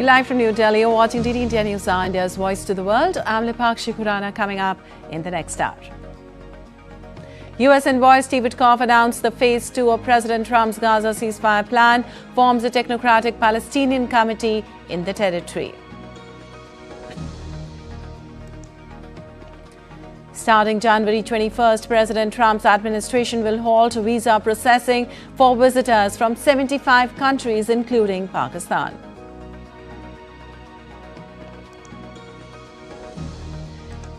Live from New Delhi, you're watching DD India News, India's voice to the world. I'm Lipakshi Khurana, coming up in the next hour. US envoy Steve Witkoff announced the phase 2 of President Trump's Gaza ceasefire plan, forms a technocratic Palestinian committee in the territory. Starting January 21st, President Trump's administration will halt visa processing for visitors from 75 countries, including Pakistan.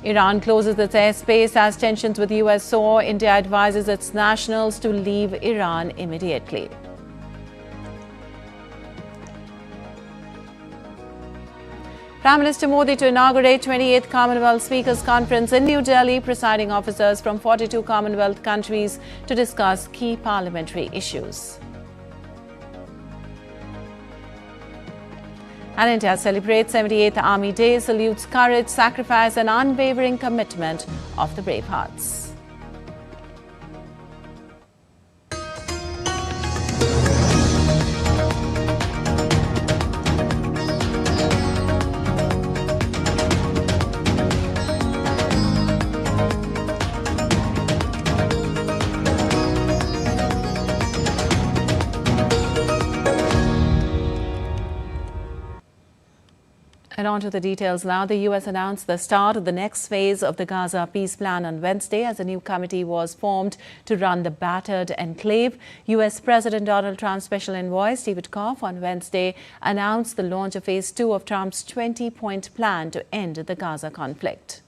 Iran closes its airspace as tensions with the US soar. India advises its nationals to leave Iran immediately. Prime Minister Modi to inaugurate 28th Commonwealth Speakers Conference in New Delhi, presiding officers from 42 Commonwealth countries to discuss key parliamentary issues. And India celebrates 78th Army Day, salutes courage, sacrifice and unwavering commitment of the brave hearts. And on to the details now. The US announced the start of the next phase of the Gaza peace plan on Wednesday as a new committee was formed to run the battered enclave. US President Donald Trump's special envoy Steve Witkoff on Wednesday announced the launch of phase 2 of Trump's 20-point plan to end the Gaza conflict.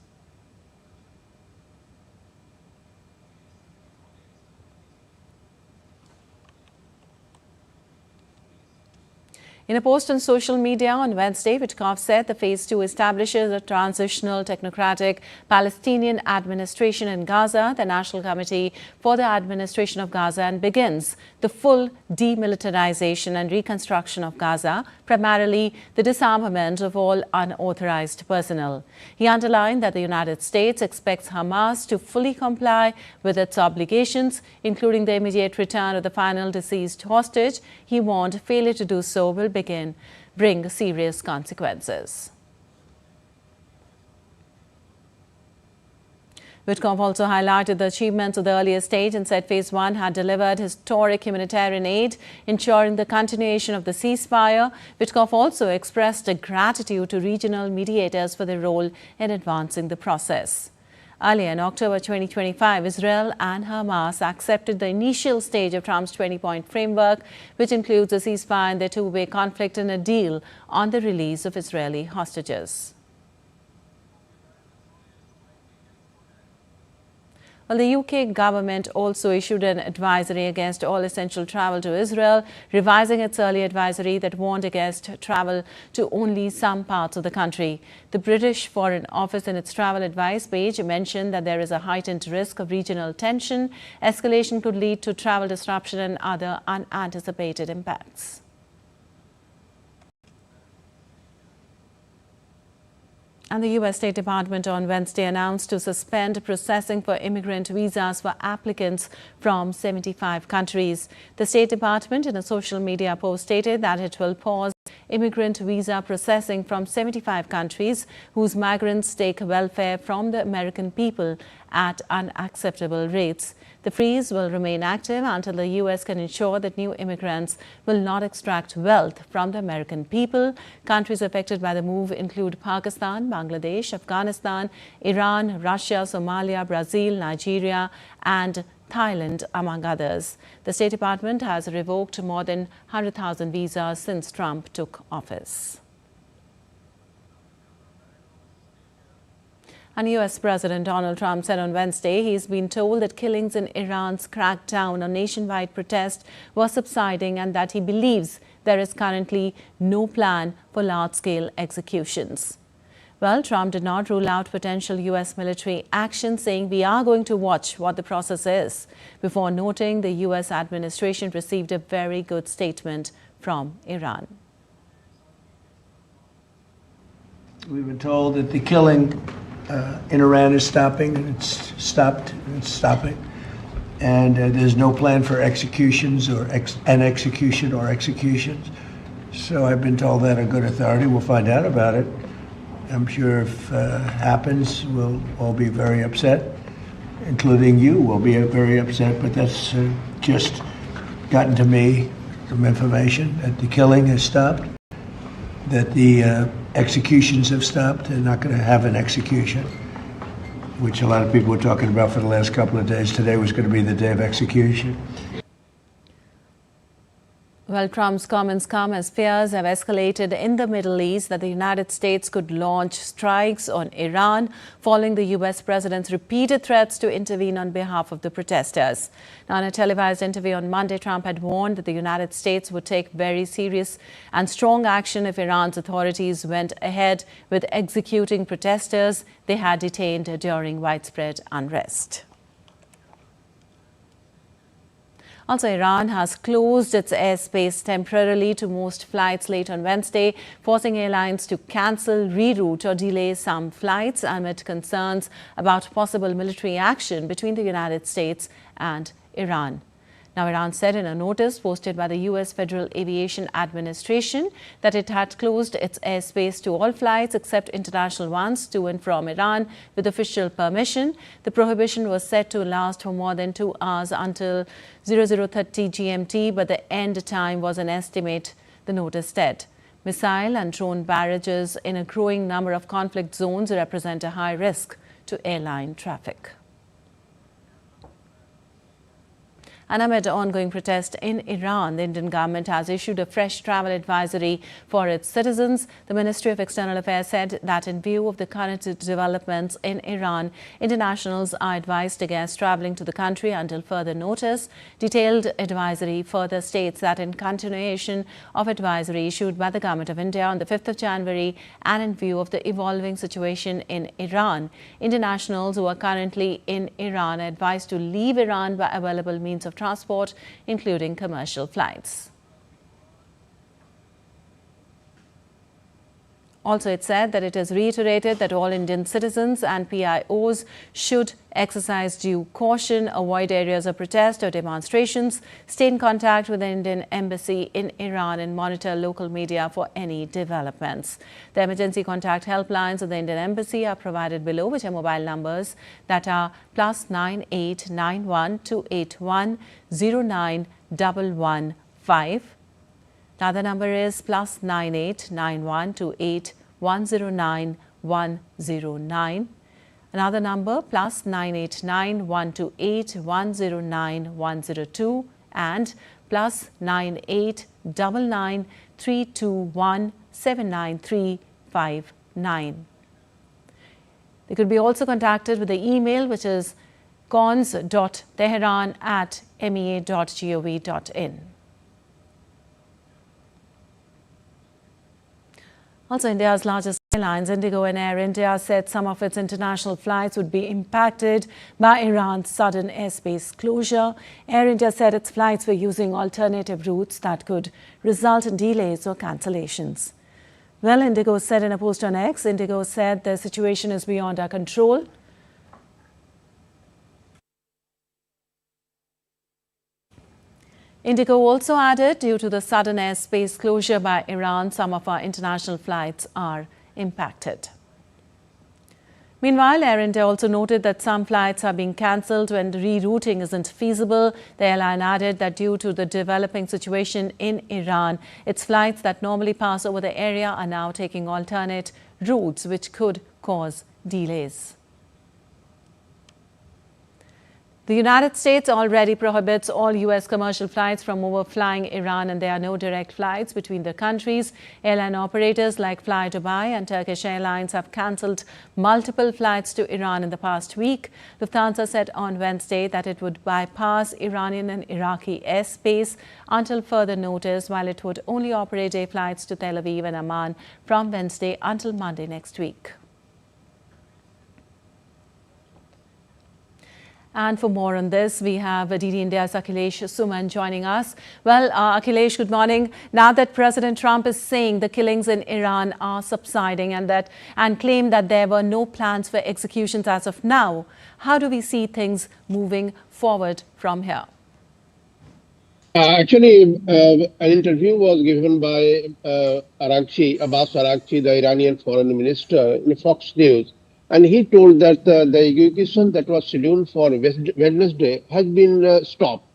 In a post on social media on Wednesday, Witkoff said the phase 2 establishes a transitional technocratic Palestinian administration in Gaza, the National Committee for the Administration of Gaza, and begins the full demilitarization and reconstruction of Gaza, primarily the disarmament of all unauthorized personnel. He underlined that the United States expects Hamas to fully comply with its obligations, including the immediate return of the final deceased hostage. He warned failure to do so will bring serious consequences. Witkoff also highlighted the achievements of the earlier stage and said phase 1 had delivered historic humanitarian aid, ensuring the continuation of the ceasefire. Witkoff also expressed gratitude to regional mediators for their role in advancing the process. Earlier in October 2025, Israel and Hamas accepted the initial stage of Trump's 20-point framework, which includes a ceasefire in their two-way conflict and a deal on the release of Israeli hostages. Well, the UK government also issued an advisory against all essential travel to Israel, revising its earlier advisory that warned against travel to only some parts of the country. The British Foreign Office in its travel advice page mentioned that there is a heightened risk of regional tension. Escalation could lead to travel disruption and other unanticipated impacts. And the U.S. State Department on Wednesday announced to suspend processing for immigrant visas for applicants from 75 countries. The State Department in a social media post stated that it will pause immigrant visa processing from 75 countries whose migrants take welfare from the American people at unacceptable rates. The freeze will remain active until the U.S. can ensure that new immigrants will not extract wealth from the American people. Countries affected by the move include Pakistan, Bangladesh, Afghanistan, Iran, Russia, Somalia, Brazil, Nigeria, and Thailand, among others. The State Department has revoked more than 100,000 visas since Trump took office. And US President Donald Trump said on Wednesday he's been told that killings in Iran's crackdown on nationwide protest were subsiding and that he believes there is currently no plan for large-scale executions. Well, Trump did not rule out potential U.S. military action, saying we are going to watch what the process is, before noting the U.S. administration received a very good statement from Iran. We've been told that the killing in Iran is stopping, and it's stopped, and it's stopping. And there's no plan for executions or executions. So I've been told that a good authority. We'll find out about it. I'm sure if it happens, we'll all be very upset, including you will be very upset, but that's just gotten to me, some information that the killing has stopped, that the executions have stopped. They're not going to have an execution, which a lot of people were talking about for the last couple of days. Today was going to be the day of execution. Well, Trump's comments come as fears have escalated in the Middle East that the United States could launch strikes on Iran following the U.S. president's repeated threats to intervene on behalf of the protesters. Now, in a televised interview on Monday, Trump had warned that the United States would take very serious and strong action if Iran's authorities went ahead with executing protesters they had detained during widespread unrest. Also, Iran has closed its airspace temporarily to most flights late on Wednesday, forcing airlines to cancel, reroute or delay some flights amid concerns about possible military action between the United States and Iran. Now, Iran said in a notice posted by the U.S. Federal Aviation Administration that it had closed its airspace to all flights except international ones to and from Iran with official permission. The prohibition was set to last for more than 2 hours until 00:30 GMT, but the end time was an estimate, the notice said. Missile and drone barrages in a growing number of conflict zones represent a high risk to airline traffic. And amid ongoing protest in Iran, the Indian government has issued a fresh travel advisory for its citizens. The Ministry of External Affairs said that in view of the current developments in Iran, internationals are advised against traveling to the country until further notice. Detailed advisory further states that in continuation of advisory issued by the Government of India on the 5th of January and in view of the evolving situation in Iran, internationals who are currently in Iran are advised to leave Iran by available means of transport, including commercial flights. Also, it said that it has reiterated that all Indian citizens and PIOs should exercise due caution, avoid areas of protest or demonstrations, stay in contact with the Indian embassy in Iran and monitor local media for any developments. The emergency contact helplines of the Indian embassy are provided below, which are mobile numbers that are +9891 281 09115. The other number is +9891 281 109 Another number +989 128 109 102 and +9899 321 79359. They could be also contacted with the email, which is cons.tehran@mea.gov.in. Also, India's largest airlines, Indigo and Air India, said some of its international flights would be impacted by Iran's sudden airspace closure. Air India said its flights were using alternative routes that could result in delays or cancellations. Well, Indigo said in a post on X, Indigo said the situation is beyond our control. Indigo also added, due to the sudden airspace closure by Iran, some of our international flights are impacted. Meanwhile, Air India also noted that some flights are being cancelled when rerouting isn't feasible. The airline added that due to the developing situation in Iran, its flights that normally pass over the area are now taking alternate routes, which could cause delays. The United States already prohibits all U.S. commercial flights from overflying Iran, and there are no direct flights between the countries. Airline operators like Fly Dubai and Turkish Airlines have cancelled multiple flights to Iran in the past week. Lufthansa said on Wednesday that it would bypass Iranian and Iraqi airspace until further notice, while it would only operate day flights to Tel Aviv and Amman from Wednesday until Monday next week. And for more on this, we have DD India's Akhilesh Suman joining us. Well, Akhilesh, good morning. Now that President Trump is saying the killings in Iran are subsiding and claim that there were no plans for executions as of now, how do we see things moving forward from here? An interview was given by Abbas Araghchi, the Iranian foreign minister, in Fox News, and he told that the evacuation that was scheduled for Wednesday has been stopped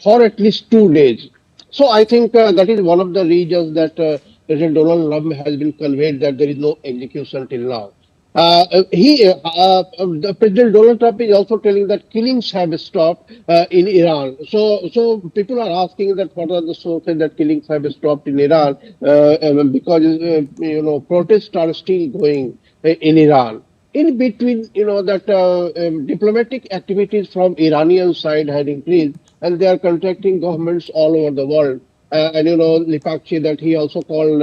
for at least 2 days. So I think that is one of the reasons that President Donald Trump has been conveyed that there is no execution till now. The President Donald Trump is also telling that killings have stopped in Iran. So people are asking that what are the sources that killings have stopped in Iran because protests are still going in Iran. In between, that diplomatic activities from Iranian side had increased, and they are contacting governments all over the world. Lipakchi, that he also called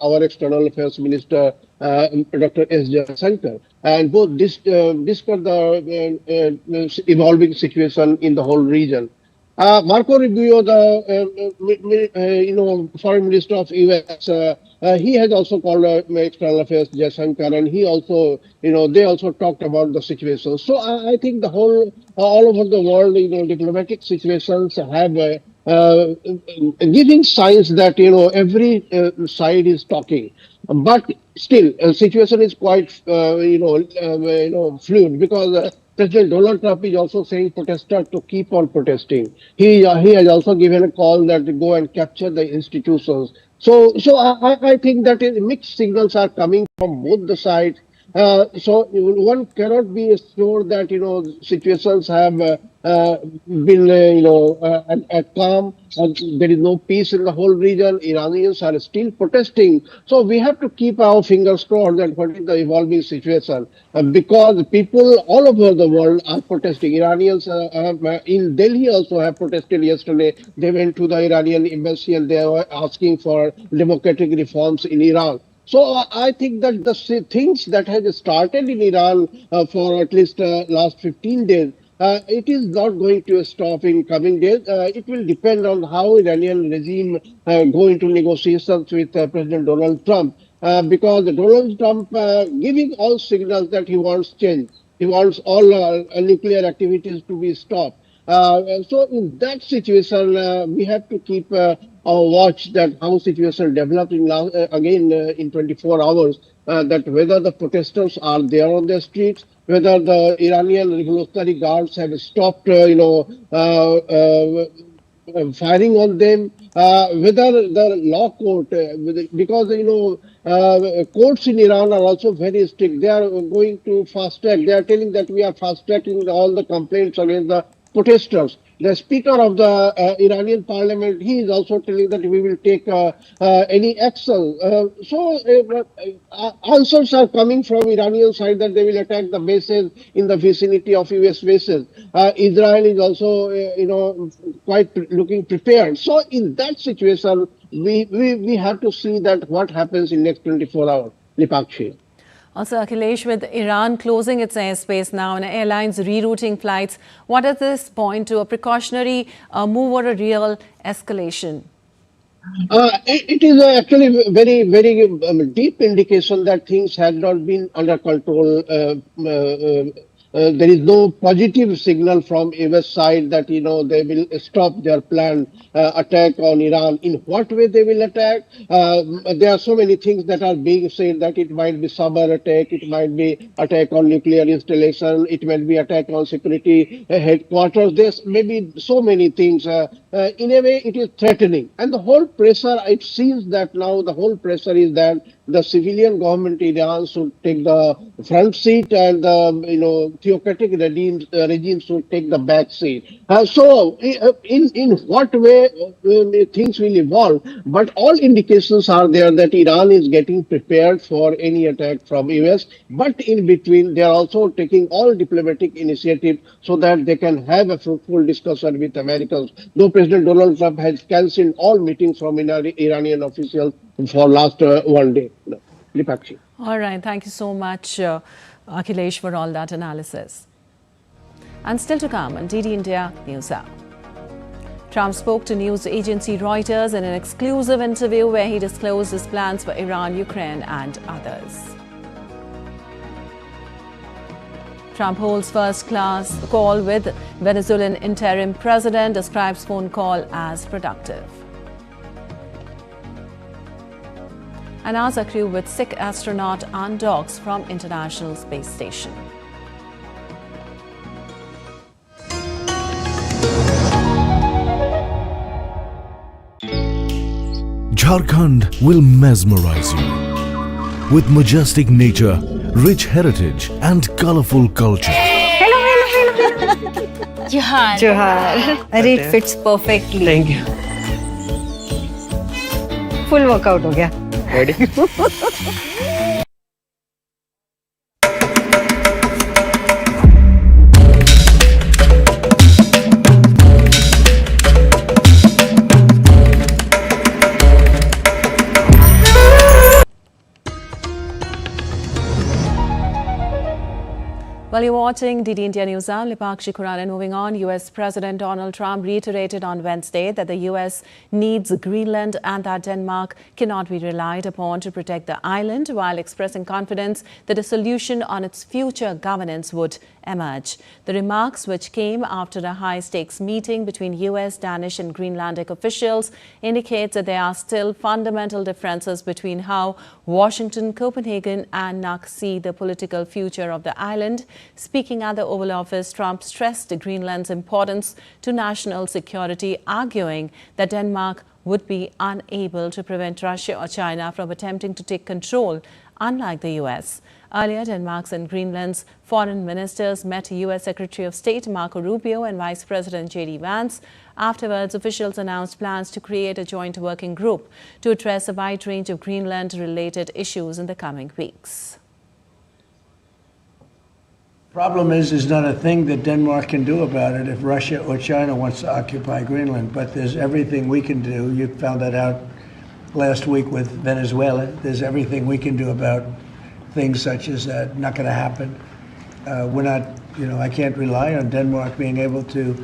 our external affairs minister, Dr. S. Jaishankar, and both discussed the evolving situation in the whole region. Marco Rubio, the foreign minister of US, he has also called external affairs Jaishankar, and he also, they also talked about the situation. So I think the whole, all over the world, diplomatic situations have giving signs that every side is talking, but still, situation is quite fluid because. President Donald Trump is also saying protesters to keep on protesting. He has also given a call that to go and capture the institutions. So I think that mixed signals are coming from both the sides. So one cannot be sure that situations have been at calm. There is no peace in the whole region. Iranians are still protesting. So we have to keep our fingers crossed that what is the evolving situation because people all over the world are protesting. Iranians in Delhi also have protested yesterday. They went to the Iranian embassy and they were asking for democratic reforms in Iran. So I think that the things that has started in Iran for at least last 15 days, it is not going to stop in coming days. It will depend on how Iranian regime go into negotiations with President Donald Trump. Because Donald Trump giving all signals that he wants change. He wants all nuclear activities to be stopped. So in that situation, we have to keep our watch that how situation develops again in 24 hours. That whether the protesters are there on the streets, whether the Iranian Revolutionary Guards have stopped, firing on them, whether the law court, because courts in Iran are also very strict. They are going to fast track. They are telling that we are fast tracking all the complaints against the protesters. The speaker of the Iranian parliament, he is also telling that we will take any action. Answers are coming from Iranian side that they will attack the bases in the vicinity of US bases. Israel is also, quite looking prepared. So in that situation, we have to see that what happens in next 24 hours. Lipakshi. Also, Akhilesh, with Iran closing its airspace now and airlines rerouting flights, what does this point to? A precautionary move or a real escalation? It is actually very, very deep indication that things had not been under control. There is no positive signal from US side that they will stop their planned attack on Iran. In what way they will attack? There are so many things that are being said that it might be cyber attack, it might be attack on nuclear installation, it might be attack on security headquarters. There's maybe so many things. In a way, it is threatening, and the whole pressure. It seems that now the whole pressure is that the civilian government in Iran should take the front seat, and the theocratic regime should take the back seat. So, in what way things will evolve? But all indications are there that Iran is getting prepared for any attack from US. But in between, they are also taking all diplomatic initiatives so that they can have a fruitful discussion with Americans. Though President Donald Trump has cancelled all meetings from Iranian officials for last one day. Lipakshi. All right. Thank you so much, Akhilesh, for all that analysis. And still to come on DD India News Hour. Trump spoke to news agency Reuters in an exclusive interview where he disclosed his plans for Iran, Ukraine, and others. Trump holds first-class call with Venezuelan interim president, describes phone call as productive. An NASA crew with sick astronaut undocks from International Space Station. Jharkhand will mesmerize you with majestic nature, rich heritage and colorful culture. Johar. अरे it fits perfectly. Thank you. Full workout हो गया. Ready? While you're watching DD India News, I'm Lipakshi Khuranan. Moving on, US President Donald Trump reiterated on Wednesday that the US needs Greenland and that Denmark cannot be relied upon to protect the island, while expressing confidence that a solution on its future governance would emerge. The remarks, which came after a high-stakes meeting between US, Danish and Greenlandic officials, indicates that there are still fundamental differences between how Washington, Copenhagen and Nuuk see the political future of the island. Speaking at the Oval Office, Trump stressed Greenland's importance to national security, arguing that Denmark would be unable to prevent Russia or China from attempting to take control, unlike the US. Earlier, Denmark's and Greenland's foreign ministers met US Secretary of State Marco Rubio and Vice President J.D. Vance. Afterwards, officials announced plans to create a joint working group to address a wide range of Greenland-related issues in the coming weeks. Problem is, there's not a thing that Denmark can do about it if Russia or China wants to occupy Greenland. But there's everything we can do. You found that out last week with Venezuela. There's everything we can do about things such as that. Not going to happen. We're not, I can't rely on Denmark being able to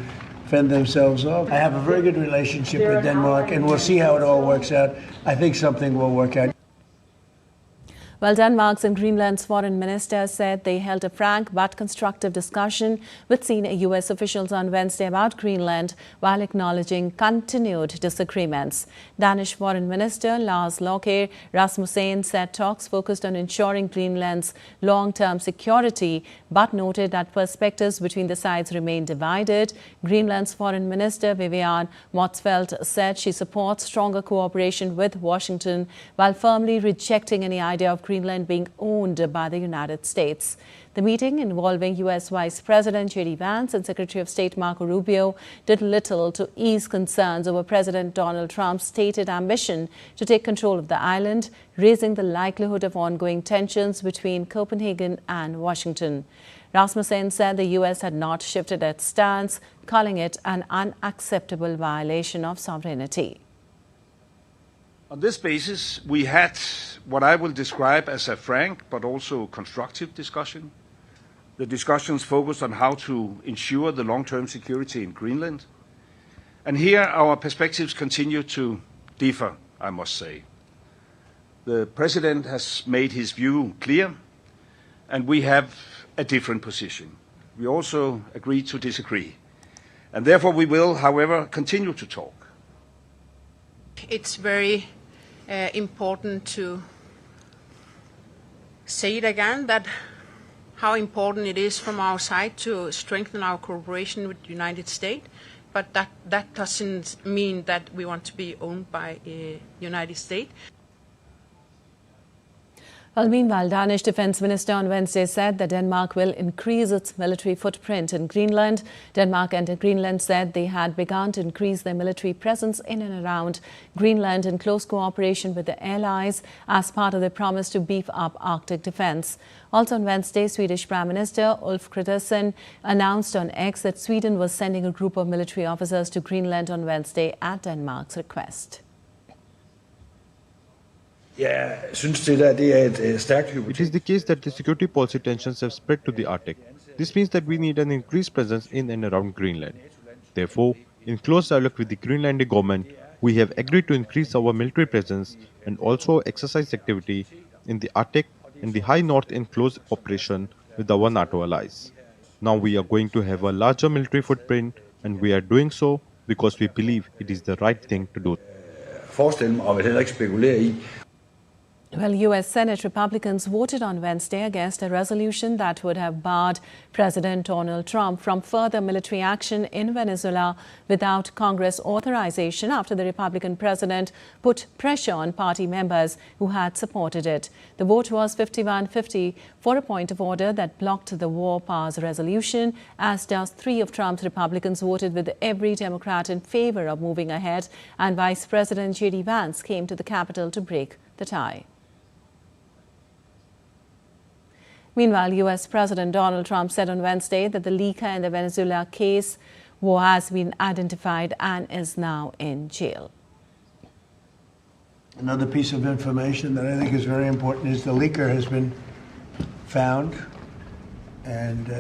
fend themselves off. I have a very good relationship with Denmark, and we'll see how it all works out. I think something will work out. Well, Denmark's and Greenland's foreign ministers said they held a frank but constructive discussion with senior US officials on Wednesday about Greenland, while acknowledging continued disagreements. Danish Foreign Minister Lars Løkke Rasmussen said talks focused on ensuring Greenland's long-term security, but noted that perspectives between the sides remain divided. Greenland's Foreign Minister Vivian Motzfeldt said she supports stronger cooperation with Washington, while firmly rejecting any idea of Greenland being owned by the United States. The meeting, involving US Vice President J.D. Vance and Secretary of State Marco Rubio, did little to ease concerns over President Donald Trump's stated ambition to take control of the island, raising the likelihood of ongoing tensions between Copenhagen and Washington. Rasmussen said the US had not shifted its stance, calling it an unacceptable violation of sovereignty. On this basis, we had what I will describe as a frank but also constructive discussion. The discussions focused on how to ensure the long-term security in Greenland. And here our perspectives continue to differ, I must say. The President has made his view clear, and we have a different position. We also agree to disagree. And therefore we will, however, continue to talk. It's very important to say it again, that how important it is from our side to strengthen our cooperation with the United States, but that doesn't mean that we want to be owned by the United States. Well, meanwhile, Danish Defence Minister on Wednesday said that Denmark will increase its military footprint in Greenland. Denmark and Greenland said they had begun to increase their military presence in and around Greenland in close cooperation with the allies as part of their promise to beef up Arctic defence. Also on Wednesday, Swedish Prime Minister Ulf Kristersson announced on X that Sweden was sending a group of military officers to Greenland on Wednesday at Denmark's request. It is the case that the security policy tensions have spread to the Arctic. This means that we need an increased presence in and around Greenland. Therefore, in close dialogue with the Greenlandic government, we have agreed to increase our military presence and also exercise activity in the Arctic and the High North in close cooperation with our NATO allies. Now we are going to have a larger military footprint, and we are doing so because we believe it is the right thing to do. Forestille mig og vil heller ikke spekulere i. Well, U.S. Senate Republicans voted on Wednesday against a resolution that would have barred President Donald Trump from further military action in Venezuela without Congress authorization after the Republican president put pressure on party members who had supported it. The vote was 51-50 for a point of order that blocked the War Powers resolution, as does 3 of Trump's Republicans voted with every Democrat in favor of moving ahead, and Vice President J.D. Vance came to the Capitol to break the tie. Meanwhile, U.S. President Donald Trump said on Wednesday that the leaker in the Venezuela case has been identified and is now in jail. Another piece of information that I think is very important is the leaker has been found and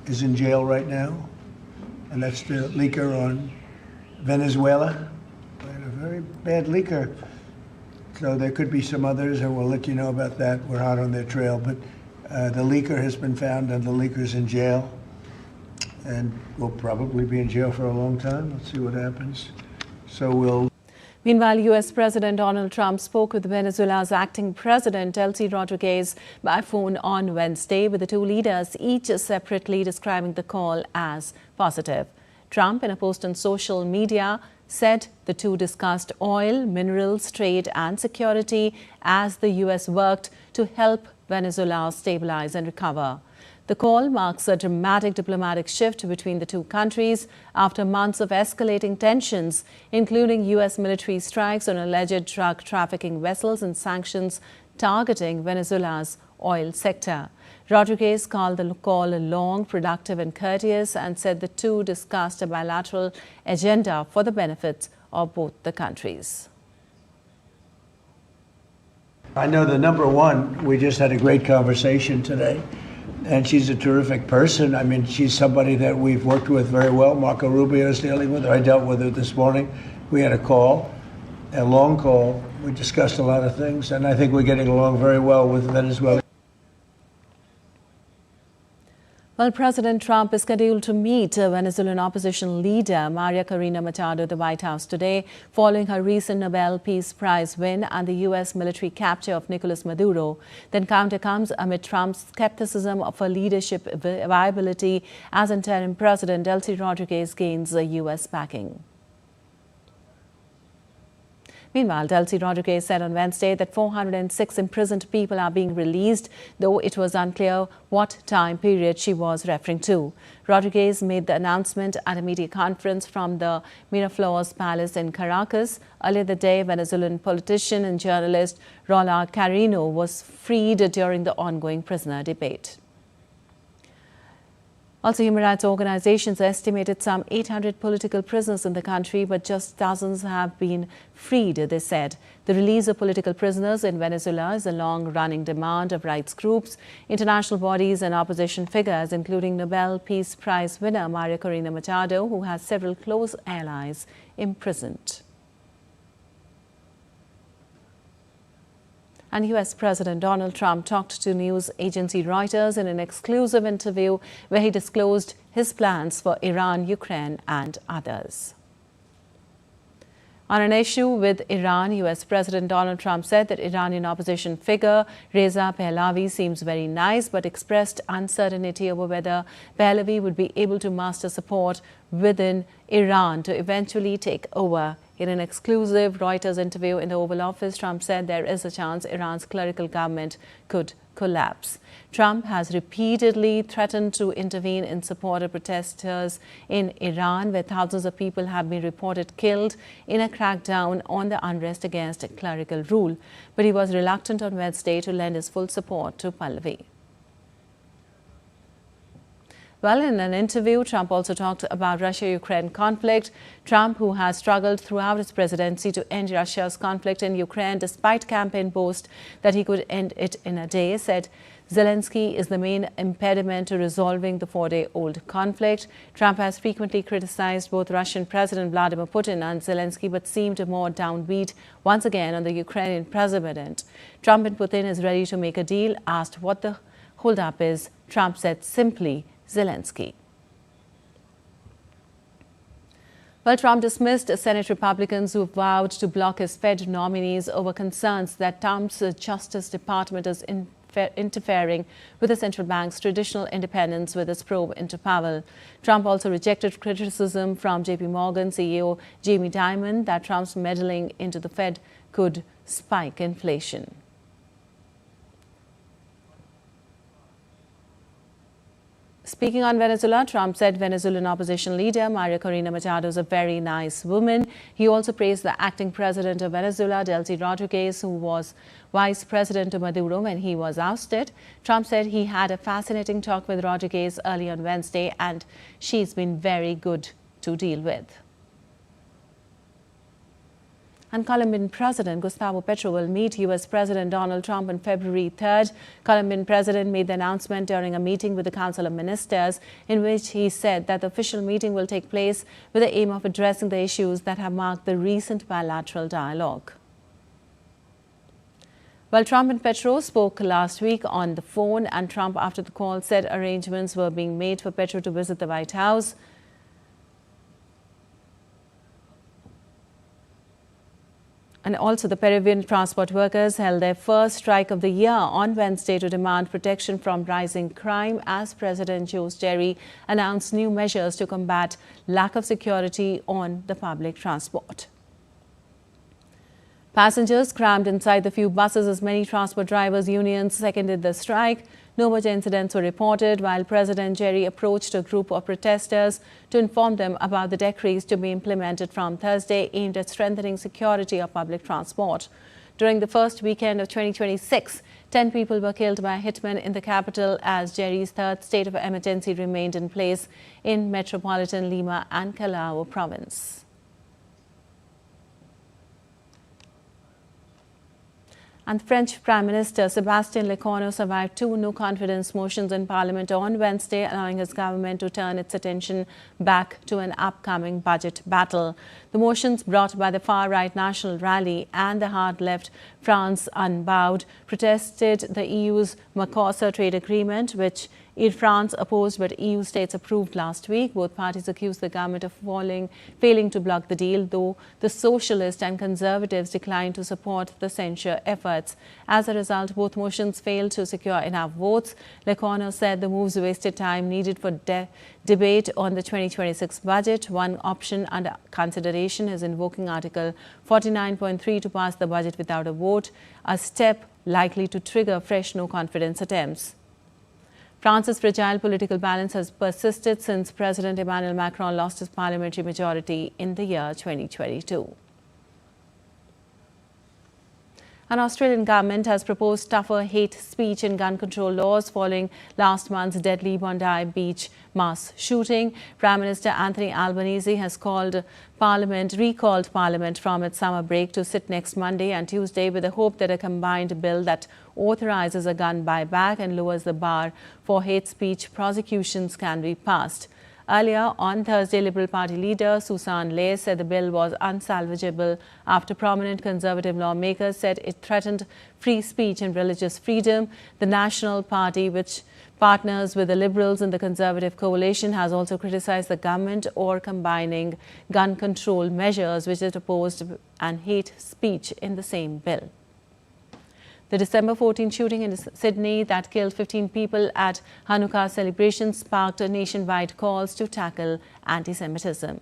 is in jail right now. And that's the leaker on Venezuela. A very bad leaker. So there could be some others, and we'll let you know about that. We're hot on their trail. But the leaker has been found, and the leaker's in jail. And will probably be in jail for a long time. Let's see what happens. So we'll... Meanwhile, U.S. President Donald Trump spoke with Venezuela's acting president, Delcy Rodriguez, by phone on Wednesday, with the two leaders each separately describing the call as positive. Trump, in a post on social media, said the two discussed oil, minerals, trade and security as the U.S. worked to help Venezuela stabilize and recover. The call marks a dramatic diplomatic shift between the two countries after months of escalating tensions, including U.S. military strikes on alleged drug trafficking vessels and sanctions targeting Venezuela's oil sector. Rodriguez called the call long, productive and courteous, and said the two discussed a bilateral agenda for the benefits of both the countries. I know the number one, we just had a great conversation today, and she's a terrific person. I mean, she's somebody that we've worked with very well. Marco Rubio is dealing with her. I dealt with her this morning. We had a long call. We discussed a lot of things, and I think we're getting along very well with Venezuela. Well, President Trump is scheduled to meet Venezuelan opposition leader Maria Corina Machado at the White House today, following her recent Nobel Peace Prize win and the U.S. military capture of Nicolas Maduro. The encounter comes amid Trump's skepticism of her leadership viability as interim president. Delcy Rodriguez gains U.S. backing. Meanwhile, Delcy Rodriguez said on Wednesday that 406 imprisoned people are being released, though it was unclear what time period she was referring to. Rodriguez made the announcement at a media conference from the Miraflores Palace in Caracas. Earlier the day, Venezuelan politician and journalist Raul Carino was freed during the ongoing prisoner debate. Also, human rights organizations estimated some 800 political prisoners in the country, but just dozens have been freed, they said. The release of political prisoners in Venezuela is a long-running demand of rights groups, international bodies and opposition figures, including Nobel Peace Prize winner Maria Corina Machado, who has several close allies imprisoned. And U.S. President Donald Trump talked to news agency Reuters in an exclusive interview where he disclosed his plans for Iran, Ukraine and others. On an issue with Iran, U.S. President Donald Trump said that Iranian opposition figure Reza Pahlavi seems very nice, but expressed uncertainty over whether Pahlavi would be able to muster support within Iran to eventually take over. In an exclusive Reuters interview in the Oval Office, Trump said there is a chance Iran's clerical government could collapse. Trump has repeatedly threatened to intervene in support of protesters in Iran, where thousands of people have been reported killed in a crackdown on the unrest against clerical rule. But he was reluctant on Wednesday to lend his full support to Pahlavi. Well, in an interview, Trump also talked about Russia-Ukraine conflict. Trump, who has struggled throughout his presidency to end Russia's conflict in Ukraine, despite campaign boasts that he could end it in a day, said Zelensky is the main impediment to resolving the 4-day-old conflict. Trump has frequently criticized both Russian President Vladimir Putin and Zelensky, but seemed more downbeat once again on the Ukrainian president. Trump and Putin is ready to make a deal. Asked what holdup is, Trump said simply, Zelensky. Well, Trump dismissed Senate Republicans who vowed to block his Fed nominees over concerns that Trump's Justice Department is interfering with the central bank's traditional independence with its probe into Powell. Trump also rejected criticism from JP Morgan CEO Jamie Dimon that Trump's meddling into the Fed could spike inflation. Speaking on Venezuela, Trump said Venezuelan opposition leader Maria Corina Machado is a very nice woman. He also praised the acting president of Venezuela, Delcy Rodriguez, who was vice president to Maduro when he was ousted. Trump said he had a fascinating talk with Rodriguez early on Wednesday, and she's been very good to deal with. And Colombian President Gustavo Petro will meet U.S. President Donald Trump on February 3rd. Colombian President made the announcement during a meeting with the Council of Ministers, in which he said that the official meeting will take place with the aim of addressing the issues that have marked the recent bilateral dialogue. Well, Trump and Petro spoke last week on the phone, and Trump, after the call, said arrangements were being made for Petro to visit the White House. And also, the Peruvian transport workers held their first strike of the year on Wednesday to demand protection from rising crime as President Jose Jerry announced new measures to combat lack of security on the public transport. Passengers crammed inside the few buses as many transport drivers' unions seconded the strike. No major incidents were reported, while President Jerry approached a group of protesters to inform them about the decrees to be implemented from Thursday aimed at strengthening security of public transport. During the first weekend of 2026, 10 people were killed by hitmen in the capital as Jerry's third state of emergency remained in place in metropolitan Lima and Callao province. And French Prime Minister Sébastien Lecornu survived two no-confidence motions in Parliament on Wednesday, allowing his government to turn its attention back to an upcoming budget battle. The motions, brought by the far-right National Rally and the hard-left France Unbowed, protested the EU's Mercosur trade agreement, which France opposed but EU states approved last week. Both parties accused the government of failing to block the deal, though the Socialists and Conservatives declined to support the censure efforts. As a result, both motions failed to secure enough votes. Lecornu said the moves wasted time needed for debate on the 2026 budget. One option under consideration is invoking Article 49.3 to pass the budget without a vote, a step likely to trigger fresh no-confidence attempts. France's fragile political balance has persisted since President Emmanuel Macron lost his parliamentary majority in the year 2022. An Australian government has proposed tougher hate speech and gun control laws following last month's deadly Bondi Beach mass shooting. Prime Minister Anthony Albanese has recalled Parliament from its summer break to sit next Monday and Tuesday with the hope that a combined bill that authorizes a gun buyback and lowers the bar for hate speech prosecutions can be passed. Earlier on Thursday, Liberal Party leader Susan Ley said the bill was unsalvageable after prominent Conservative lawmakers said it threatened free speech and religious freedom. The National Party, which partners with the Liberals in the Conservative coalition, has also criticized the government for combining gun control measures, which it opposed, and hate speech in the same bill. The December 14 shooting in Sydney that killed 15 people at Hanukkah celebrations sparked nationwide calls to tackle anti-Semitism.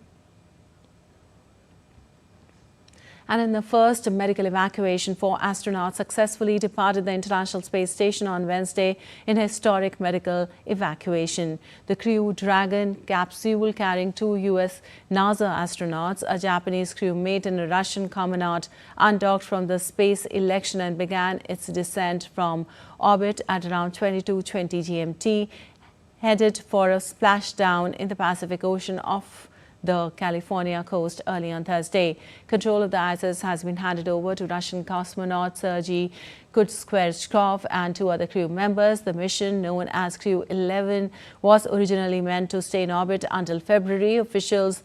And in the first medical evacuation, 4 astronauts successfully departed the International Space Station on Wednesday in historic medical evacuation. The Crew Dragon capsule carrying 2 U.S. NASA astronauts, a Japanese crewmate and a Russian cosmonaut, undocked from the space election and began its descent from orbit at around 22:20 GMT, headed for a splashdown in the Pacific Ocean off the California coast early on Thursday. Control of the ISS has been handed over to Russian cosmonaut Sergei Kuzquerchkov and 2 other crew members. The mission, known as Crew 11, was originally meant to stay in orbit until February. Officials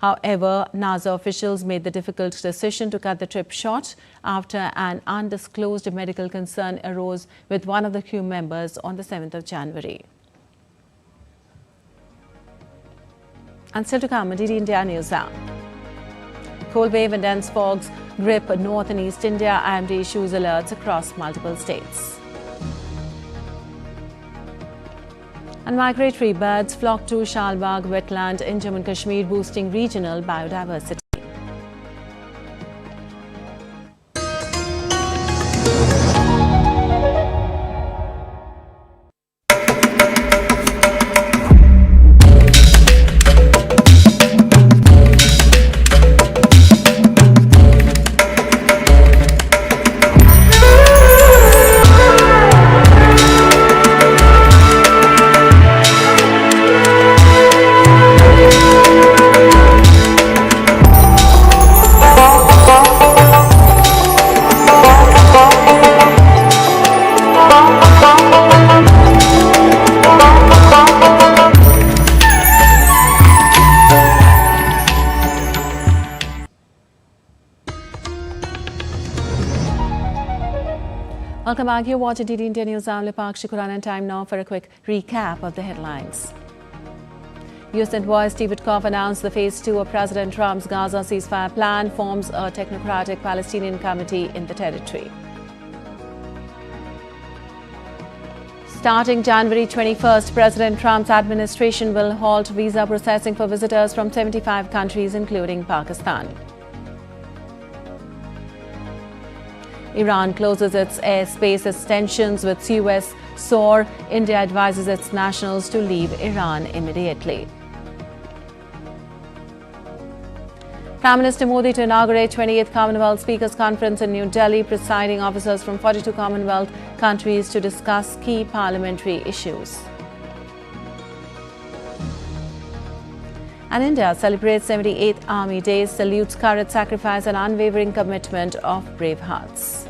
However, NASA officials made the difficult decision to cut the trip short after an undisclosed medical concern arose with one of the crew members on the 7th of January. And still to come, DD India News Hour. Cold wave and dense fogs grip north and east India. IMD issues alerts across multiple states. And migratory birds flock to Shalbagh wetland in Jammu and Kashmir, boosting regional biodiversity. Welcome back. You're watching DD India News. I'm Lipakshi Kuran, and time now for a quick recap of the headlines. U.S. envoy Steve Witkoff announced the phase 2 of President Trump's Gaza ceasefire plan forms a technocratic Palestinian committee in the territory. Starting January 21st, President Trump's administration will halt visa processing for visitors from 75 countries, including Pakistan. Iran closes its airspace as tensions with Suez soar. India advises its nationals to leave Iran immediately. Prime Minister Modi to inaugurate 28th Commonwealth Speakers Conference in New Delhi, presiding officers from 42 Commonwealth countries to discuss key parliamentary issues. And India celebrates 78th Army Day, salutes courage, sacrifice and unwavering commitment of brave hearts.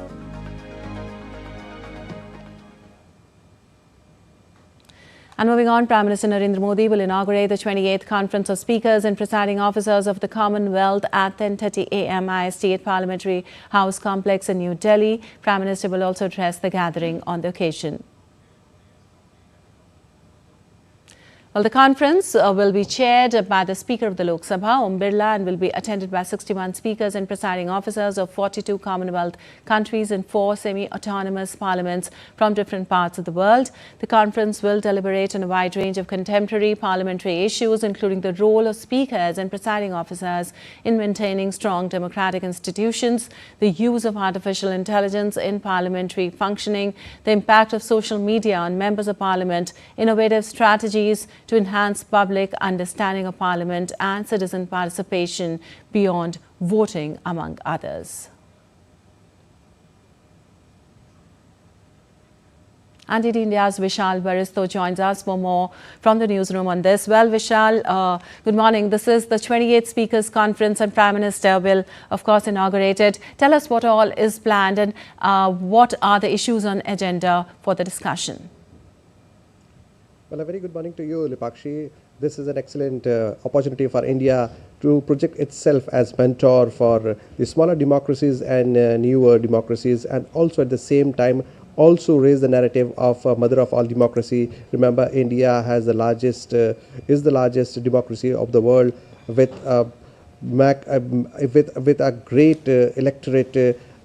And moving on, Prime Minister Narendra Modi will inaugurate the 28th Conference of Speakers and Presiding Officers of the Commonwealth at 10:30 a.m. IST at Parliamentary House Complex in New Delhi. Prime Minister will also address the gathering on the occasion. Well, the conference will be chaired by the Speaker of the Lok Sabha, Om Birla, and will be attended by 61 speakers and presiding officers of 42 Commonwealth countries and 4 semi-autonomous parliaments from different parts of the world. The conference will deliberate on a wide range of contemporary parliamentary issues, including the role of speakers and presiding officers in maintaining strong democratic institutions, the use of artificial intelligence in parliamentary functioning, the impact of social media on members of parliament, innovative strategies to enhance public understanding of Parliament and citizen participation beyond voting, among others. And DD India's Vishal Baristo joins us for more from the newsroom on this. Well, Vishal, good morning. This is the 28th Speakers Conference and Prime Minister will, of course, inaugurate it. Tell us what all is planned and what are the issues on agenda for the discussion. Well, a very good morning to you, Lipakshi. This is an excellent opportunity for India to project itself as mentor for the smaller democracies and newer democracies, and also at the same time also raise the narrative of mother of all democracy. Remember, India has the largest is the largest democracy of the world with a great electorate,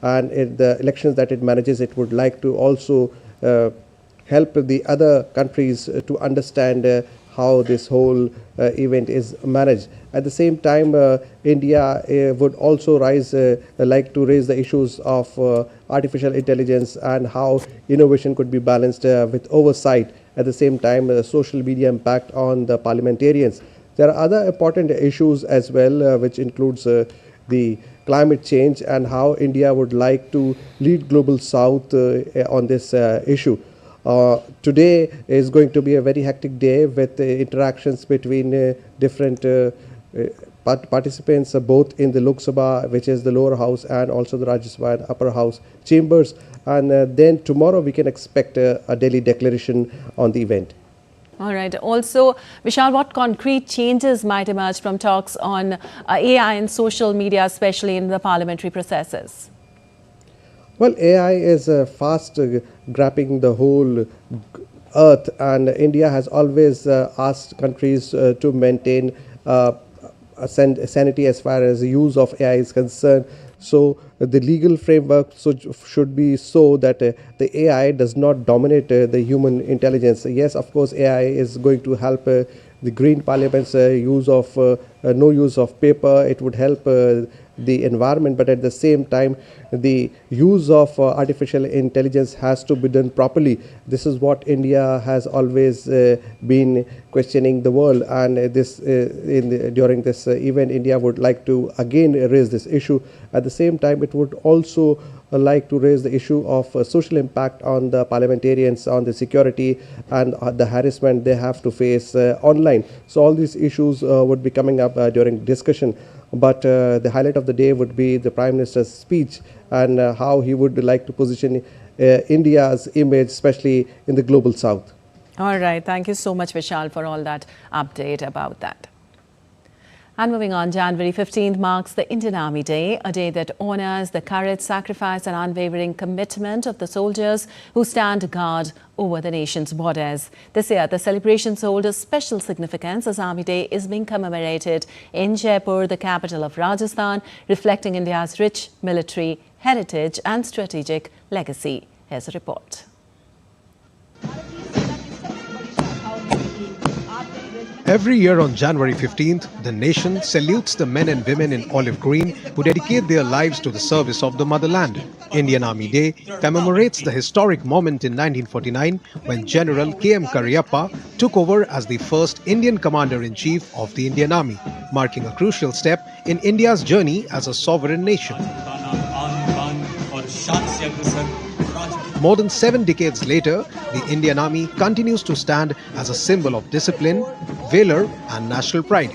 and the elections that it manages, it would like to also help the other countries to understand how this whole event is managed. At the same time, India would also like to raise the issues of artificial intelligence and how innovation could be balanced with oversight. At the same time, social media impact on the parliamentarians. There are other important issues as well, which includes the climate change and how India would like to lead Global South on this issue. Today is going to be a very hectic day with interactions between different participants both in the Lok Sabha, which is the lower house, and also the Rajya Sabha and upper house chambers. And then tomorrow we can expect a Delhi declaration on the event. All right. Also, Vishal, what concrete changes might emerge from talks on AI and social media, especially in the parliamentary processes? Well, AI is fast grabbing the whole earth, and India has always asked countries to maintain sanity as far as the use of AI is concerned. So the legal framework should be so that the AI does not dominate the human intelligence. Yes, of course, AI is going to help the Green Parliament's use of no use of paper. It would help the environment, but at the same time, the use of artificial intelligence has to be done properly. This is what India has always been questioning the world, and during this event, India would like to again raise this issue. At the same time, it would also like to raise the issue of social impact on the parliamentarians, on the security and the harassment they have to face online. So all these issues would be coming up during discussion. But the highlight of the day would be the Prime Minister's speech and how he would like to position India's image, especially in the global south. All right. Thank you so much, Vishal, for all that update about that. And moving on, January 15th marks the Indian Army Day, a day that honors the courage, sacrifice and unwavering commitment of the soldiers who stand guard over the nation's borders. This year, the celebrations hold a special significance as Army Day is being commemorated in Jaipur, the capital of Rajasthan, reflecting India's rich military heritage and strategic legacy. Here's a report. Every year on January 15th, the nation salutes the men and women in olive green who dedicate their lives to the service of the motherland. Indian Army Day commemorates the historic moment in 1949 when General K.M. Cariappa took over as the first Indian Commander-in-Chief of the Indian Army, marking a crucial step in India's journey as a sovereign nation. More than 7 decades later, the Indian Army continues to stand as a symbol of discipline, valor and national pride.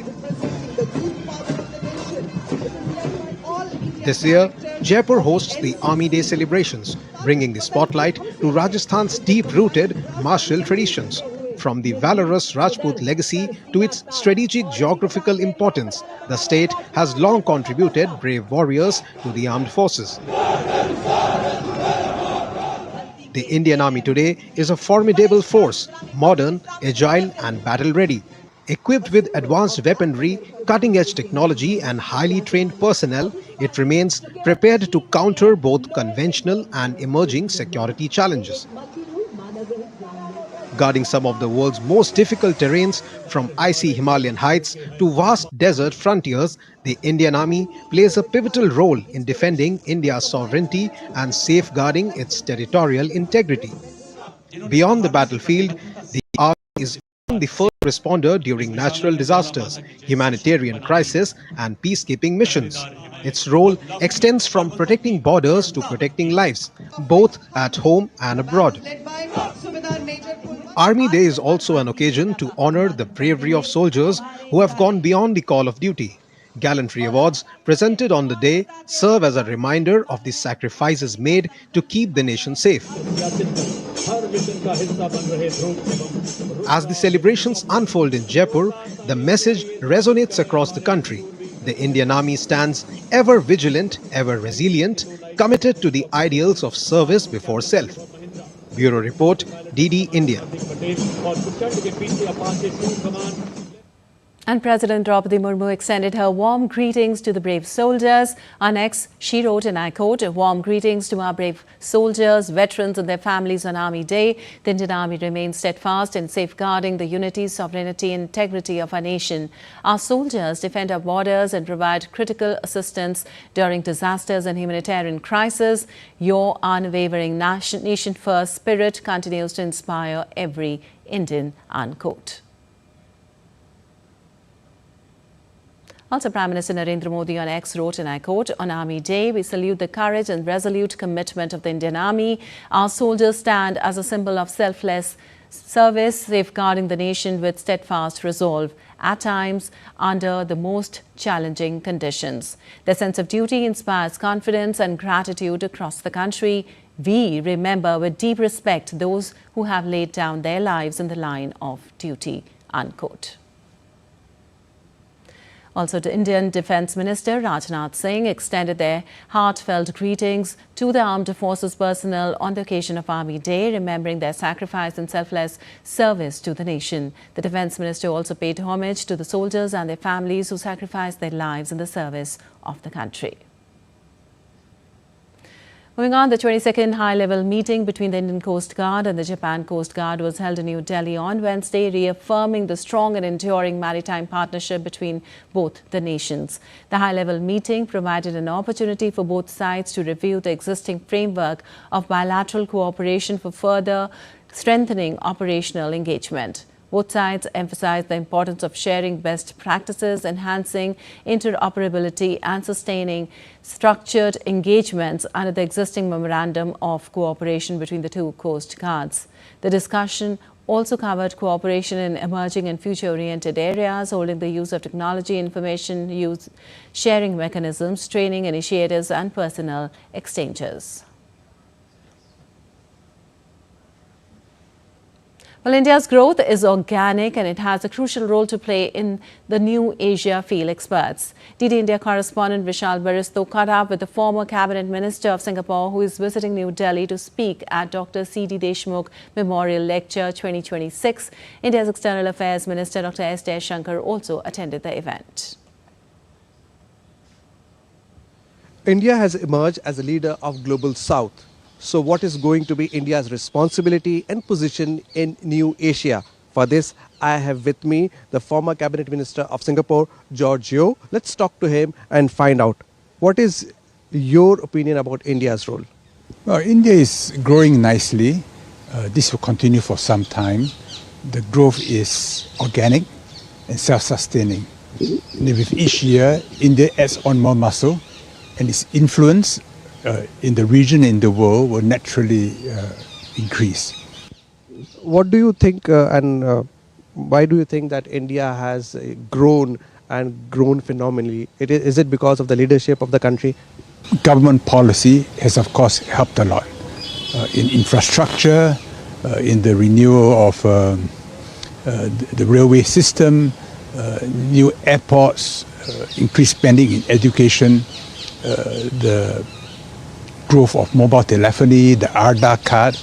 This year, Jaipur hosts the Army Day celebrations, bringing the spotlight to Rajasthan's deep-rooted martial traditions. From the valorous Rajput legacy to its strategic geographical importance, the state has long contributed brave warriors to the armed forces. The Indian Army today is a formidable force, modern, agile and battle-ready. Equipped with advanced weaponry, cutting-edge technology and highly trained personnel, it remains prepared to counter both conventional and emerging security challenges. Guarding some of the world's most difficult terrains, from icy Himalayan heights to vast desert frontiers, the Indian Army plays a pivotal role in defending India's sovereignty and safeguarding its territorial integrity. Beyond the battlefield, the Army is the first responder during natural disasters, humanitarian crises and peacekeeping missions. Its role extends from protecting borders to protecting lives, both at home and abroad. Army Day is also an occasion to honor the bravery of soldiers who have gone beyond the call of duty. Gallantry awards presented on the day serve as a reminder of the sacrifices made to keep the nation safe. As the celebrations unfold in Jaipur, the message resonates across the country. The Indian Army stands ever vigilant, ever resilient, committed to the ideals of service before self. Bureau Report, DD India. And President Draupadi Murmu extended her warm greetings to the brave soldiers. On X, she wrote, and I quote, "Warm greetings to our brave soldiers, veterans and their families on Army Day. The Indian Army remains steadfast in safeguarding the unity, sovereignty and integrity of our nation. Our soldiers defend our borders and provide critical assistance during disasters and humanitarian crises. Your unwavering nation-first spirit continues to inspire every Indian," unquote. Also, Prime Minister Narendra Modi on X wrote, and I quote, "On Army Day, we salute the courage and resolute commitment of the Indian Army. Our soldiers stand as a symbol of selfless service, safeguarding the nation with steadfast resolve, at times under the most challenging conditions. Their sense of duty inspires confidence and gratitude across the country. We remember with deep respect those who have laid down their lives in the line of duty, unquote. Also, the Indian Defence Minister Rajnath Singh extended their heartfelt greetings to the armed forces personnel on the occasion of Army Day, remembering their sacrifice and selfless service to the nation. The Defence Minister also paid homage to the soldiers and their families who sacrificed their lives in the service of the country. Moving on, the 22nd high-level meeting between the Indian Coast Guard and the Japan Coast Guard was held in New Delhi on Wednesday, reaffirming the strong and enduring maritime partnership between both the nations. The high-level meeting provided an opportunity for both sides to review the existing framework of bilateral cooperation for further strengthening operational engagement. Both sides emphasized the importance of sharing best practices, enhancing interoperability and sustaining structured engagements under the existing memorandum of cooperation between the two coast guards. The discussion also covered cooperation in emerging and future-oriented areas, holding the use of technology, information use sharing mechanisms, training initiatives and personnel exchanges. Well, India's growth is organic and it has a crucial role to play in the new Asia, feel experts. DD India correspondent Vishal Baristo caught up with the former cabinet minister of Singapore who is visiting New Delhi to speak at Dr. C.D. Deshmukh Memorial Lecture 2026. India's External Affairs Minister Dr. S. Jaishankar also attended the event. India has emerged as a leader of Global South. So what is going to be India's responsibility and position in New Asia? For this, I have with me the former Cabinet Minister of Singapore, George Yeo. Let's talk to him and find out what is your opinion about India's role. Well, India is growing nicely. This will continue for some time. The growth is organic and self-sustaining. And with each year, India adds on more muscle and its influence in the region, in the world, will naturally increase. What do you think and why do you think that India has grown and grown phenomenally? Is it because of the leadership of the country? Government policy has, of course, helped a lot in infrastructure, in the renewal of the railway system, new airports, increased spending in education, the growth of mobile telephony, the Aadhaar card,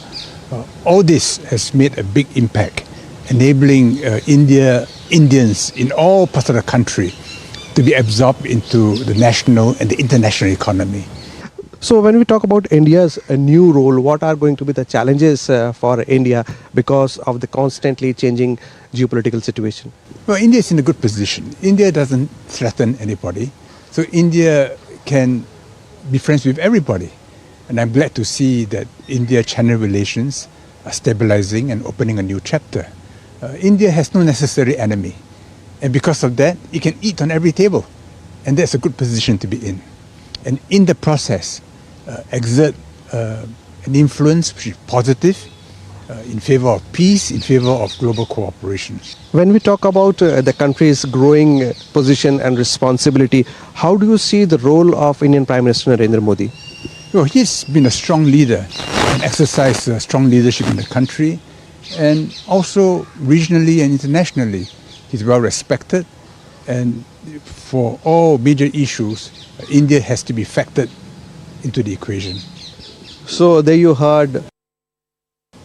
all this has made a big impact, enabling Indians in all parts of the country to be absorbed into the national and the international economy. So when we talk about India's new role, what are going to be the challenges for India because of the constantly changing geopolitical situation? Well, India is in a good position. India doesn't threaten anybody. So India can be friends with everybody. And I'm glad to see that India-China relations are stabilizing and opening a new chapter. India has no necessary enemy. And because of that, it can eat on every table. And that's a good position to be in. And in the process, exert an influence which is positive in favor of peace, in favor of global cooperation. When we talk about the country's growing position and responsibility, how do you see the role of Indian Prime Minister Narendra Modi? Well, he's been a strong leader and exercised strong leadership in the country, and also regionally and internationally. He's well respected, and for all major issues, India has to be factored into the equation. So there you heard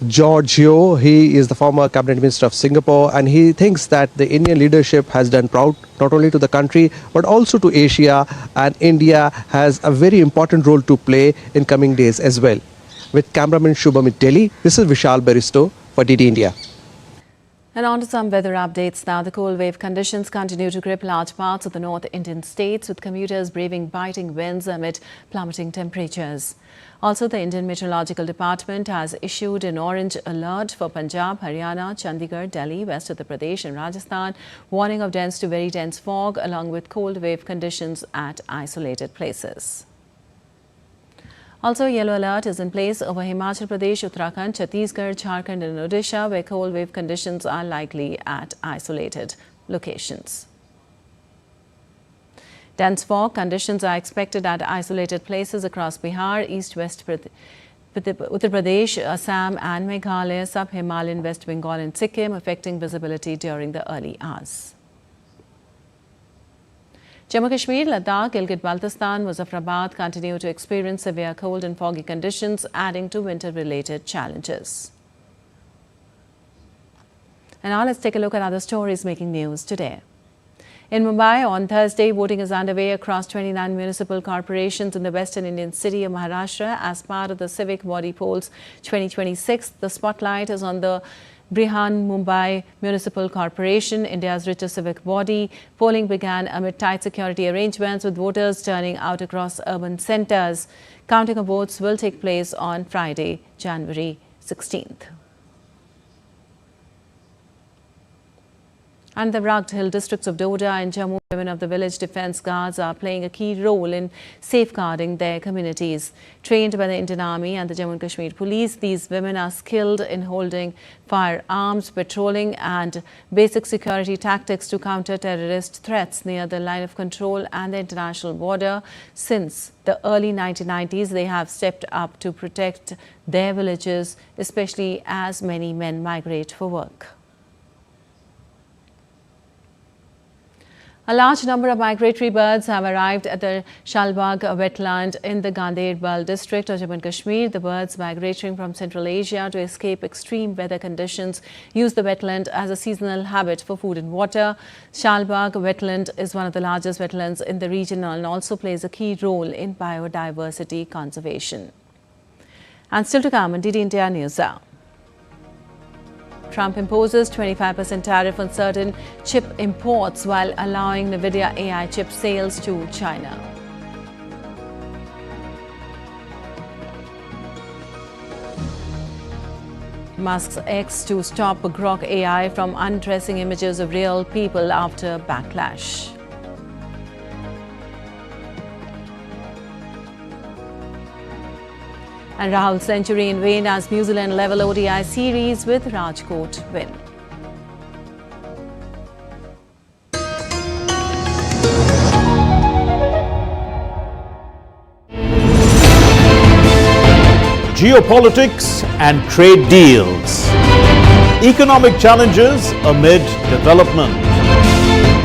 George Yeo. He is the former Cabinet Minister of Singapore, and he thinks that the Indian leadership has done proud not only to the country but also to Asia, and India has a very important role to play in coming days as well. With cameraman Shubham in Delhi, this is Vishal Baristo for DD India. And on to some weather updates now. The cold wave conditions continue to grip large parts of the North Indian states, with commuters braving biting winds amid plummeting temperatures. Also, the Indian Meteorological Department has issued an orange alert for Punjab, Haryana, Chandigarh, Delhi, West Uttar Pradesh and Rajasthan, warning of dense to very dense fog along with cold wave conditions at isolated places. Also, yellow alert is in place over Himachal Pradesh, Uttarakhand, Chhattisgarh, Jharkhand and Odisha, where cold wave conditions are likely at isolated locations. Dense fog conditions are expected at isolated places across Bihar, East-West with Uttar Pradesh, Assam and Meghalaya, sub-Himalayan West Bengal and Sikkim, affecting visibility during the early hours. Jammu Kashmir, Ladakh, Gilgit-Baltistan, Muzaffarabad continue to experience severe cold and foggy conditions, adding to winter-related challenges. And now let's take a look at other stories making news today. In Mumbai, on Thursday, voting is underway across 29 municipal corporations in the western Indian city of Maharashtra as part of the Civic Body Polls 2026. The spotlight is on the Brihan Mumbai Municipal Corporation, India's richest civic body. Polling began amid tight security arrangements, with voters turning out across urban centres. Counting of votes will take place on Friday, January 16th. And the rugged hill districts of Doda and Jammu, women of the village defence guards are playing a key role in safeguarding their communities. Trained by the Indian Army and the Jammu and Kashmir Police, these women are skilled in holding firearms, patrolling and basic security tactics to counter terrorist threats near the line of control and the international border. Since the early 1990s, they have stepped up to protect their villages, especially as many men migrate for work. A large number of migratory birds have arrived at the Shalbagh wetland in the Ganderbal district of Jammu and Kashmir. The birds migrating from Central Asia to escape extreme weather conditions use the wetland as a seasonal habit for food and water. Shalbagh wetland is one of the largest wetlands in the region and also plays a key role in biodiversity conservation. And still to come on DD India News Hour. Trump imposes 25% tariff on certain chip imports while allowing NVIDIA AI chip sales to China. Musk's X to stop Grok AI from undressing images of real people after backlash. And Rahul's century in vain as New Zealand level ODI series with Rajkot win. Geopolitics and trade deals. Economic challenges amid development.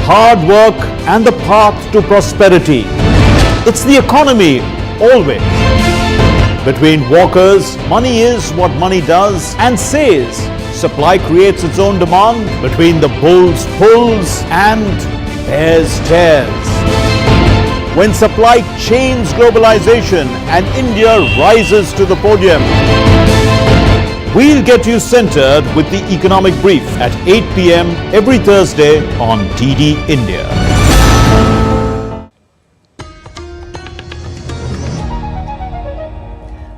Hard work and the path to prosperity. It's the economy always. Between walkers, money is what money does and says. Supply creates its own demand. Between the bulls pulls and bears tears. When supply chains globalization and India rises to the podium. We'll get you centered with the economic brief at 8 p.m. every Thursday on DD India.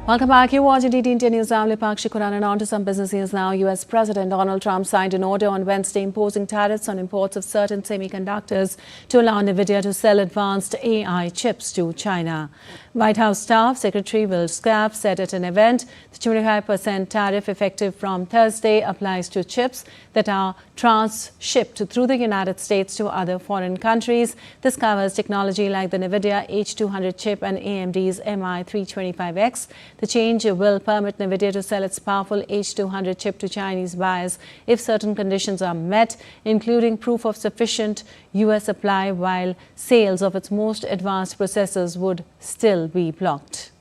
Welcome back. You're watching DD India News. I'm Lipakshi Kuran, and on to some business news now. US President Donald Trump signed an order on Wednesday imposing tariffs on imports of certain semiconductors to allow NVIDIA to sell advanced AI chips to China. White House Staff Secretary Will Scaff said at an event the 25% tariff effective from Thursday applies to chips that are trans-shipped through the United States to other foreign countries. This covers technology like the NVIDIA H200 chip and AMD's MI325X. The change will permit NVIDIA to sell its powerful H200 chip to Chinese buyers if certain conditions are met, including proof of sufficient US supply, while sales of its most advanced processors would still be blocked.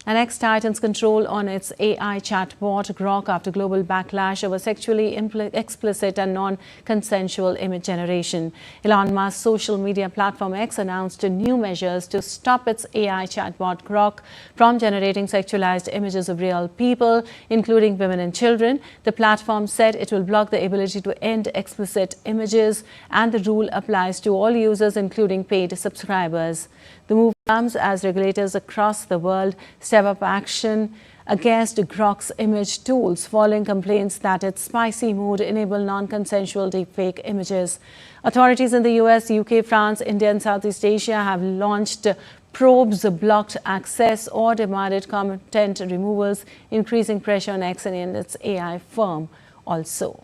And X tightens control on its AI chatbot Grok after global backlash over sexually explicit and non-consensual image generation. Elon Musk's social media platform X announced new measures to stop its AI chatbot Grok from generating sexualized images of real people, including women and children. The platform said it will block the ability to end explicit images, and the rule applies to all users, including paid subscribers. The move comes as regulators across the world step up action against Grok's image tools following complaints that its spicy mode enables non-consensual deepfake images. Authorities in the US, UK, France, India and Southeast Asia have launched probes, blocked access or demanded content removals, increasing pressure on X and its AI firm also.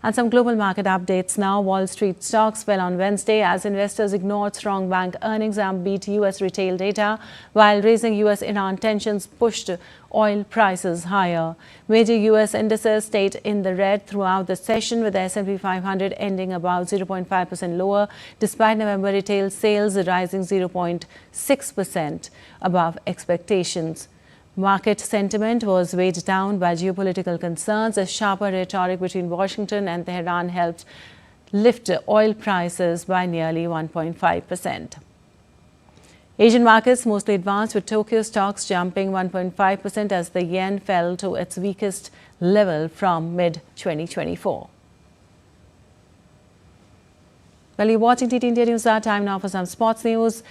And some global market updates now. Wall Street stocks fell on Wednesday as investors ignored strong bank earnings and beat U.S. retail data, while raising U.S.-Iran tensions pushed oil prices higher. Major U.S. indices stayed in the red throughout the session, with the S&P 500 ending about 0.5% lower, despite November retail sales rising 0.6% above expectations. Market sentiment was weighed down by geopolitical concerns as sharper rhetoric between Washington and Tehran helped lift oil prices by nearly 1.5%. Asian markets mostly advanced, with Tokyo stocks jumping 1.5% as the yen fell to its weakest level from mid-2024. Well, you're watching TT India News. Our time now for some sports news.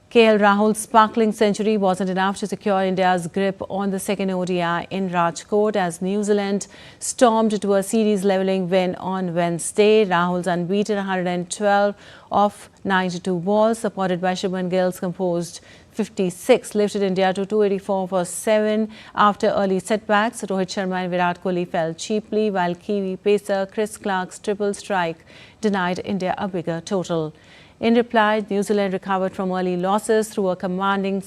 KL Rahul's sparkling century wasn't enough to secure India's grip on the second ODI in Rajkot as New Zealand stormed to a series-levelling win on Wednesday. Rahul's unbeaten 112 off 92 balls, supported by Shubman Gill's composed 56, lifted India to 284 for 7 after early setbacks. Rohit Sharma and Virat Kohli fell cheaply, while Kiwi pacer Chris Clark's triple strike denied India a bigger total. In reply, New Zealand recovered from early losses through a commanding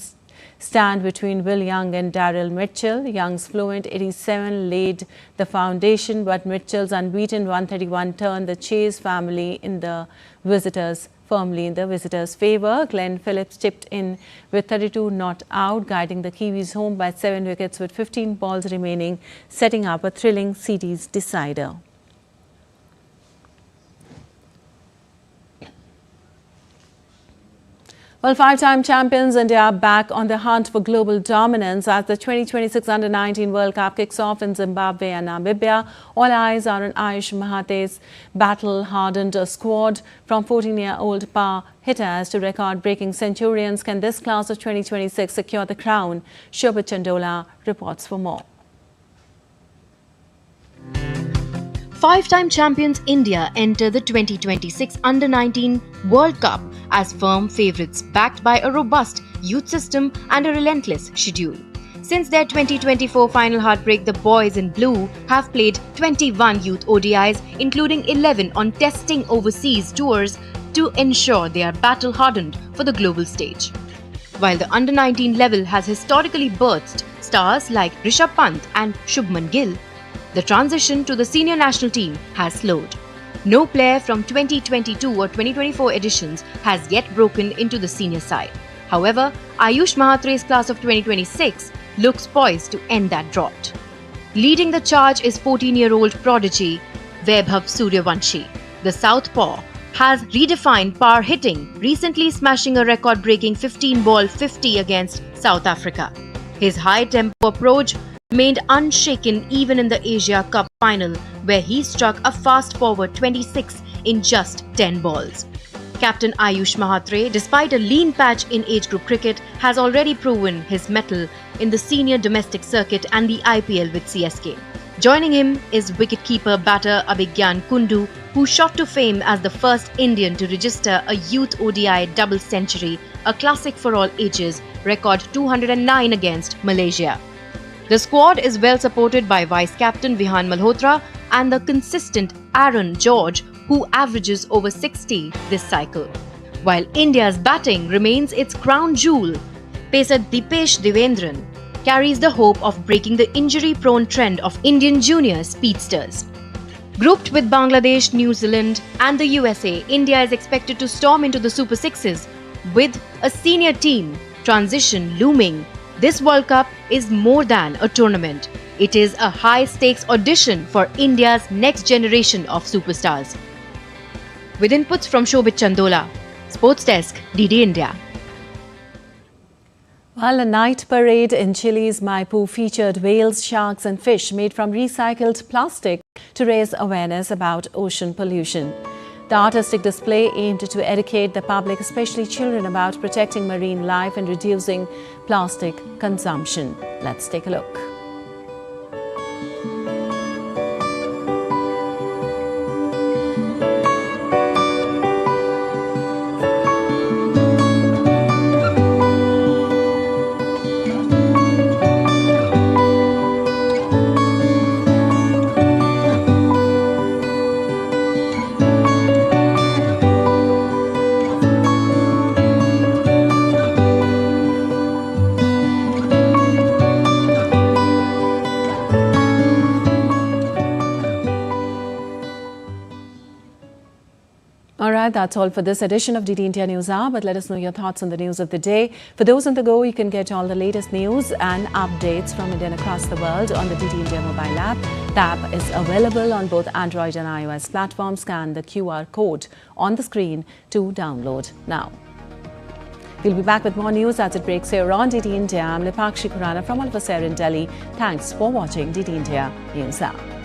stand between Will Young and Daryl Mitchell. Young's fluent 87 laid the foundation, but Mitchell's unbeaten 131 turned the Chase family firmly in the visitors' favour. Glenn Phillips chipped in with 32 not out, guiding the Kiwis home by 7 wickets with 15 balls remaining, setting up a thrilling series decider. Well, 5-time champions India are back on the hunt for global dominance as the 2026 Under-19 World Cup kicks off in Zimbabwe and Namibia. All eyes are on Ayush Mahate's battle-hardened squad. From 14-year-old power hitters to record-breaking centurions, can this class of 2026 secure the crown? Shobhit Chandola reports for more. 5-time champions India enter the 2026 Under-19 World Cup as firm favourites, backed by a robust youth system and a relentless schedule. Since their 2024 final heartbreak, the boys in blue have played 21 youth ODIs, including 11 on testing overseas tours to ensure they are battle-hardened for the global stage. While the Under-19 level has historically birthed stars like Rishabh Pant and Shubman Gill, the transition to the senior national team has slowed. No player from 2022 or 2024 editions has yet broken into the senior side. However, Ayush Mahatre's class of 2026 looks poised to end that drought. Leading the charge is 14-year-old prodigy Vaibhav Suryavanshi. The southpaw has redefined power hitting, recently smashing a record-breaking 15-ball 50 against South Africa. His high-tempo approach remained unshaken even in the Asia Cup final, where he struck a fast-forward 26 in just 10 balls. Captain Ayush Mahatre, despite a lean patch in age group cricket, has already proven his mettle in the senior domestic circuit and the IPL with CSK. Joining him is wicketkeeper batter Abhigyan Kundu, who shot to fame as the first Indian to register a youth ODI double century, a classic for all ages, record 209 against Malaysia. The squad is well supported by vice-captain Vihan Malhotra and the consistent Aaron George, who averages over 60 this cycle. While India's batting remains its crown jewel, pacer Dipesh Devendran carries the hope of breaking the injury-prone trend of Indian junior speedsters. Grouped with Bangladesh, New Zealand and the USA, India is expected to storm into the Super Sixes with a senior team transition looming. This World Cup is more than a tournament. It is a high-stakes audition for India's next generation of superstars. With inputs from Shobhit Chandola, Sports Desk, DD India. Well, a night parade in Chile's Maipu featured whales, sharks and fish made from recycled plastic to raise awareness about ocean pollution. The artistic display aimed to educate the public, especially children, about protecting marine life and reducing plastic consumption. Let's take a look. All right, that's all for this edition of DD India News Hour, but let us know your thoughts on the news of the day. For those on the go, you can get all the latest news and updates from India and across the world on the DD India mobile app. The app is available on both Android and iOS platforms. Scan the QR code on the screen to download now. We'll be back with more news as it breaks here on DD India. I'm Lipakshi Khurana from all of us here in Delhi. Thanks for watching DD India News Hour.